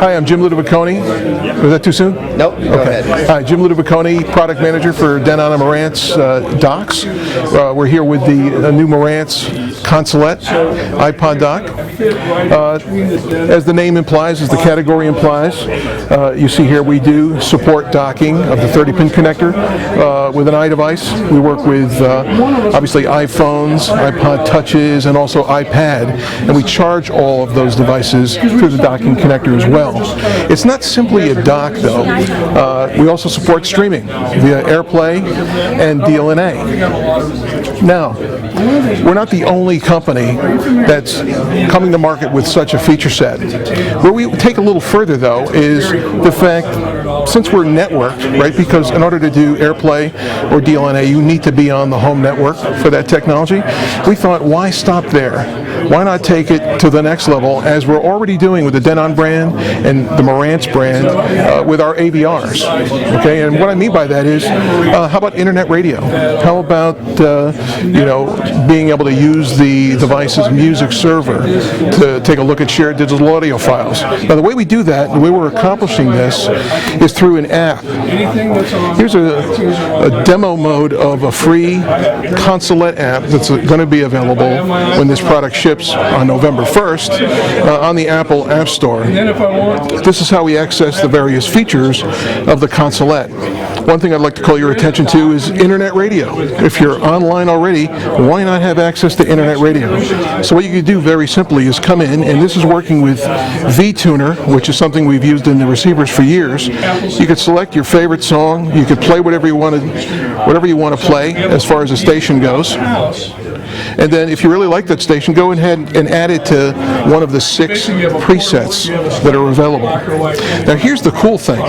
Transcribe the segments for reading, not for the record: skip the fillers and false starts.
Hi, I'm Jim Ludoviconi. Was that too soon? Nope, go ahead. Hi, Jim Ludoviconi, product manager for Denon and Marantz docks. We're here with the new Marantz Consolette iPod dock. As the name implies, as the category implies, you see here we do support docking of the 30-pin connector with an iDevice. We work with obviously iPhones, iPod Touches, and also iPad, and we charge all of those devices through the docking connector as well. It's not simply a dock, though. We also support streaming via AirPlay and DLNA. Now, we're not the only company that's coming to market with such a feature set. Where we take a little further, though, is the fact, since we're networked, right, because in order to do AirPlay or DLNA, you need to be on the home network for that technology, we thought, why stop there? Why not take it to the next level, as we're already doing with the Denon brand and the Marantz brand with our AVRs, okay? And what I mean by that is, how about internet radio? How about, being able to use the device's music server to take a look at shared digital audio files? Now, the way we do that, the way we're accomplishing this, is through an app. Here's a demo mode of a free Consolette app that's going to be available when this product ships on November 1st on the Apple App Store. This is how we access the various features of the Consolette. One thing I'd like to call your attention to is internet radio. If you're online already, why not have access to internet radio? So what you can do very simply is come in, and this is working with vTuner, which is something we've used in the receivers for years. You could select your favorite song. You could play whatever you want to play as far as the station goes. And then if you really like that station, go ahead and add it to one of the 6 presets that are available. Now here's the cool thing.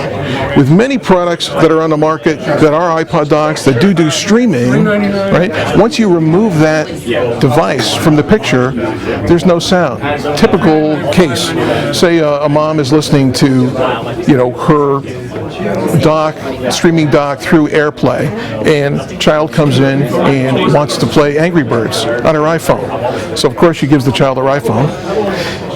With many products that are on the market that are iPod docks that do streaming, right? Once you remove that device from the picture, there's no sound. Typical case. Say a mom is listening to, her streaming dock through AirPlay, and child comes in and wants to play Angry Birds on her iPhone. So of course she gives the child her iPhone.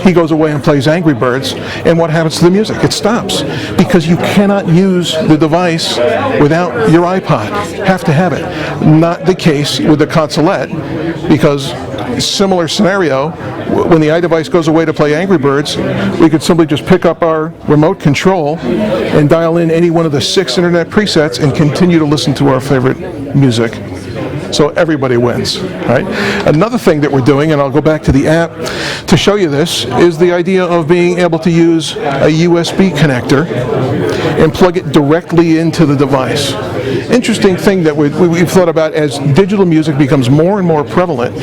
He goes away and plays Angry Birds, and what happens to the music? It stops, because you cannot use the device without your iPod. Have to have it. Not the case with the Consolette, because similar scenario, when the iDevice goes away to play Angry Birds, we could simply just pick up our remote control and dial in any one of the 6 internet presets and continue to listen to our favorite music. So everybody wins, right? Another thing that we're doing, and I'll go back to the app to show you this, is the idea of being able to use a USB connector and plug it directly into the device. Interesting thing that we've thought about as digital music becomes more and more prevalent.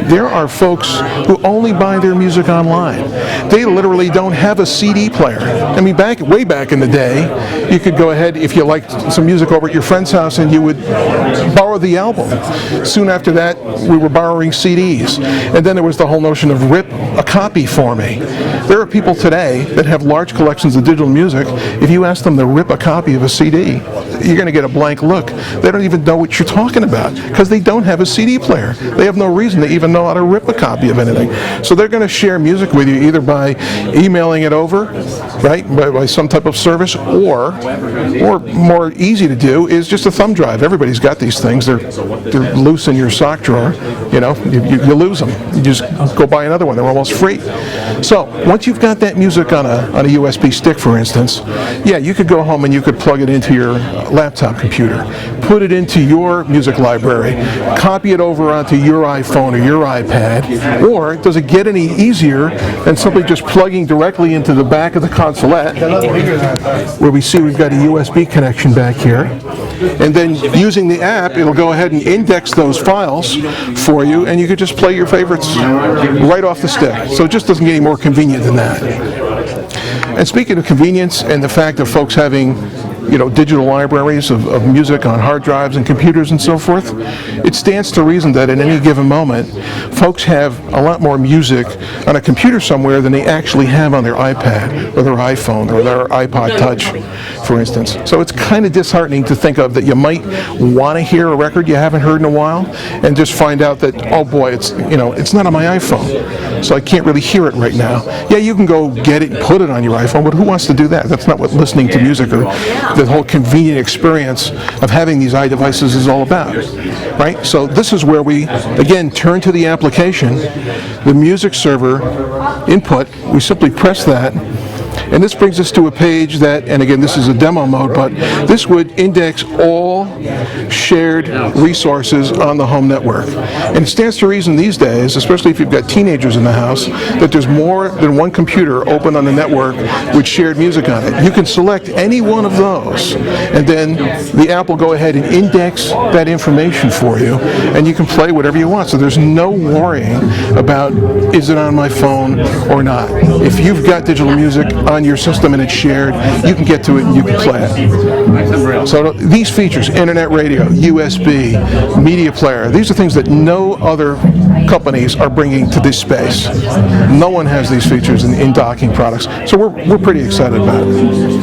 There are folks who only buy their music online. They literally don't have a CD player. I mean, way back in the day, you could go ahead, if you liked some music over at your friend's house, and you would borrow the album. Soon after that, we were borrowing CDs. And then there was the whole notion of rip a copy for me. There are people today that have large collections of digital music. If you ask them to rip a copy of a CD, you're going to get a blank look. They don't even know what you're talking about, because they don't have a CD player. They have no reason to even know how to rip a copy of anything. So they're going to share music with you either by emailing it over, right, by some type of service, or more easy to do is just a thumb drive. Everybody's got these things. They're loose in your sock drawer. You lose them. You just go buy another one. They're almost free. So once you've got that music on a USB stick, for instance, yeah, you could go home and you could plug it into your laptop computer, put it into your music library, copy it over onto your iPhone or your iPad, or does it get any easier than simply just plugging directly into the back of the Consolette, where we see we've got a USB connection back here, and then using the app, it'll go ahead and index those files for you, and you could just play your favorites right off the stick. So it just doesn't get any more convenient than that. And speaking of convenience and the fact of folks having digital libraries of music on hard drives and computers and so forth, it stands to reason that at any given moment, folks have a lot more music on a computer somewhere than they actually have on their iPad or their iPhone or their iPod Touch, for instance. So it's kind of disheartening to think of that you might want to hear a record you haven't heard in a while and just find out that, oh boy, it's not on my iPhone, so I can't really hear it right now. Yeah, you can go get it and put it on your iPhone, but who wants to do that? That's not what listening to music or the whole convenient experience of having these iDevices is all about, right? So this is where we, again, turn to the application, the music server input. We simply press that, and this brings us to a page that, and again, this is a demo mode, but this would index all shared resources on the home network. And it stands to reason these days, especially if you've got teenagers in the house, that there's more than one computer open on the network with shared music on it. You can select any one of those, and then the app will go ahead and index that information for you, and you can play whatever you want. So there's no worrying about, is it on my phone or not? If you've got digital music on your system and it's shared, you can get to it and you can play it. So these features, internet radio, USB, media player, these are things that no other companies are bringing to this space. No one has these features in docking products, so we're pretty excited about it.